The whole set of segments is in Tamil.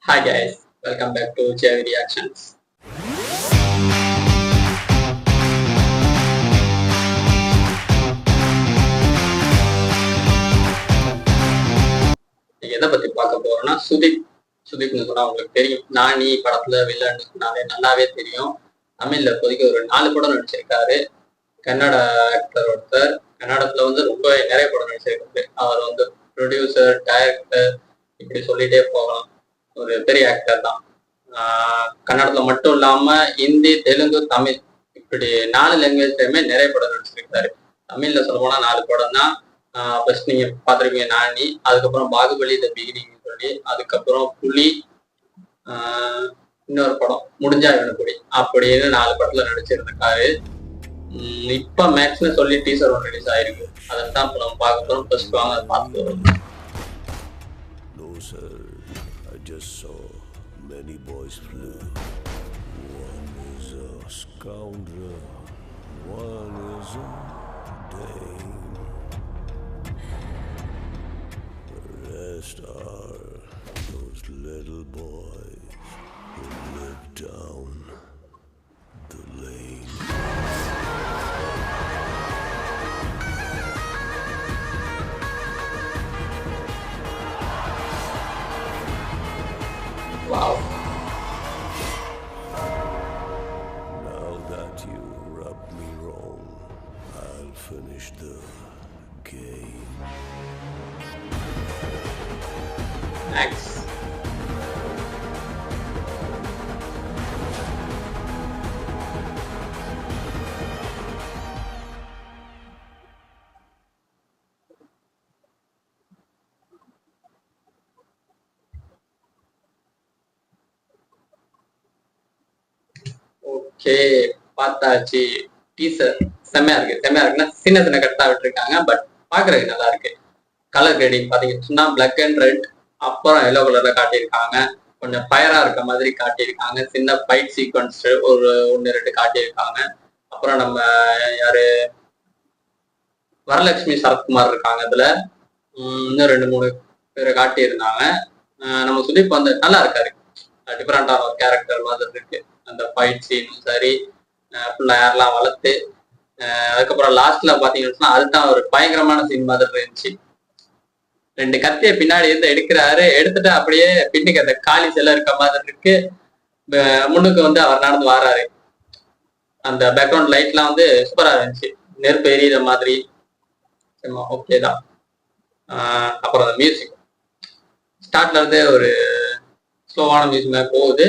Hi guys, welcome back to JV Reactions. எதை பத்தி பார்க்க போறோம்னா சுதீப்னு சொன்னா உங்களுக்கு தெரியும். நானி படத்துல வில்லன்னு சொன்னாலே நல்லாவே தெரியும். தமிழ்ல இப்போதைக்கு ஒரு 4 படம் நடிச்சிருக்காரு. கன்னட ஆக்டர் ஒருத்தர். கன்னடத்துல வந்து ரொம்ப நிறைய படம் நடிச்சிருக்காரு. அவர் வந்து ப்ரொடியூசர், டைரக்டர் இப்படி சொல்லிட்டே போகலாம். ஒரு பெரிய ஆக்டர் தான். கன்னடத்துல மட்டும் இல்லாம ஹிந்தி, தெலுங்கு, தமிழ் இப்படி 4 லாங்குவேஜ்லயுமே நிறைய படம் நடிச்சிருக்காரு. தமிழ்ல சொல்ல போனா 4 படம் தான். ஃபர்ஸ்ட் நீங்க பாத்திருப்பீங்க நானி, அதுக்கப்புறம் பாகுபலி த பிகினிங் சொல்லி, அதுக்கப்புறம் புலி, இன்னொரு படம் முடிஞ்சா இவனுக்குடி அப்படின்னு 4 படத்துல நடிச்சிருந்திருக்காரு. இப்ப மேக்ஸ்னு சொல்லி டீசர் ஒன்று ரிலீஸ் ஆயிருக்கு. அதைத்தான் இப்ப நம்ம பார்க்க போறோம். ஃபர்ஸ்ட் வாங்க அதை பார்த்து வரும். Many boys flew. One is a scoundrel, one is a dame. The rest are those little boys who live down the lane. Wow. Now that you rubbed me wrong, I'll finish the game. Max. Okay, பார்த்தாச்சு. டீசர் செம்மையா இருக்குன்னா சின்ன சின்ன கட்டா விட்டுருக்காங்க. பட் பாக்குறதுக்கு நல்லா இருக்கு. கலர் கிரேடிங் பாத்தீங்கன்னா பிளாக் அண்ட் ரெட், அப்புறம் எல்லோ கலர்ல காட்டியிருக்காங்க. கொஞ்சம் ஃபயரா இருக்க மாதிரி காட்டியிருக்காங்க. சின்ன ஃபைட் சீக்வன்ஸ் ஒரு 1-2 காட்டியிருக்காங்க. அப்புறம் நம்ம யாரு வரலட்சுமி சரத்குமார் இருக்காங்க அதுல. இன்னும் 2-3 பேரை காட்டியிருந்தாங்க. நம்ம சுதீப் வந்து நல்லா இருக்காரு. டிஃபரெண்டான ஒரு கேரக்டர் மாதிரி இருக்கு. அந்த ஃபைட் சீனும் சரி, ஃபுல்லா ஏர்லாம் வளர்த்து, அதுக்கப்புறம் லாஸ்ட்ல பாத்தீங்கன்னா அதுதான் ஒரு பயங்கரமான சீன் மாதிரி இருந்துச்சு. 2 கத்திய பின்னாடி இருந்து எடுக்கிறாரு, எடுத்துட்டு அப்படியே பின்னுக்கு அந்த காலி செல்ல இருக்க மாதிரி இருக்கு. முன்னுக்கு வந்து அவர் நடந்து வராரு. அந்த பேக்ரவுண்ட் லைட்லாம் வந்து சூப்பரா இருந்துச்சு. நெருப்பு எரியிற மாதிரி. ஓகே தான். அப்புறம் அந்த மியூசிக் ஸ்டார்ட்ல இருந்தே ஒரு ஸ்லோவான மியூசிக் போகுது.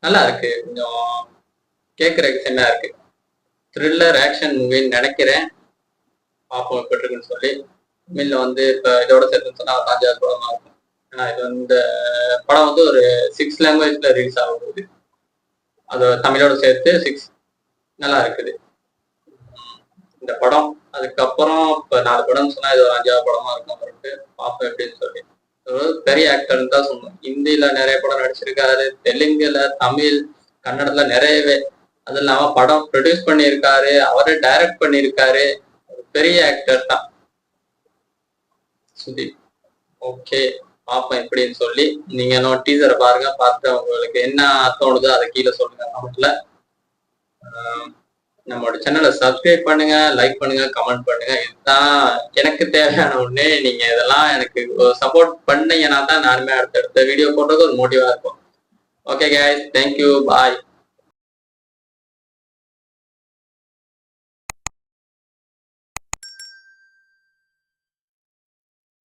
நல்லா இருக்கு. கொஞ்சம் கேட்கறதுக்கு செம்மையா இருக்கு. த்ரில்லர் ஆக்ஷன் மூவின்னு நினைக்கிறேன். பார்ப்போம் எப்படி இருக்குன்னு சொல்லி. தமிழ்ல வந்து இப்ப இதோட சேர்த்து சொன்னா 5வது படமா இருக்கும். ஏன்னா இது இந்த படம் வந்து ஒரு 6 லாங்குவேஜ்ல ரிலீஸ் ஆகுது. அது தமிழோட சேர்த்து 6 நல்லா இருக்குது இந்த படம். அதுக்கப்புறம் இப்ப 4 படம் சொன்னா இது ஒரு 5வது படமா இருக்கும். பார்ப்போம் எப்படின்னு சொல்லி. பெரிய ஆக்டர்னு தான் சொல்லணும். ஹிந்தியில நிறைய படம் நடிச்சிருக்காரு, தெலுங்குல, தமிழ், கன்னடத்துல நிறையவே. அது இல்லாம படம் ப்ரொடியூஸ் பண்ணியிருக்காரு, அவரே டைரக்ட் பண்ணியிருக்காரு. பெரிய ஆக்டர் தான் சுதீப். ஓகே, பார்ப்போம் எப்படின்னு சொல்லி. நீங்க இன்னும் டீசரை பாருங்க. பார்த்து உங்களுக்கு என்ன தோணுதோ அதை கீழே சொல்லுங்க கமெண்ட்ல. நம்மளோட சேனலை சப்ஸ்கிரைப் பண்ணுங்க, லைக் பண்ணுங்க, கமெண்ட் பண்ணுங்க. இதுதான் எனக்கு தேவையான ஒண்ணு. நீங்க இதெல்லாம் எனக்கு சப்போர்ட் பண்ணீங்கன்னா தான் நானுமே அடுத்தடுத்த வீடியோ போடுறது ஒரு மோட்டிவா இருக்கும். ஓகே கைஸ், தேங்க்யூ, பாய்.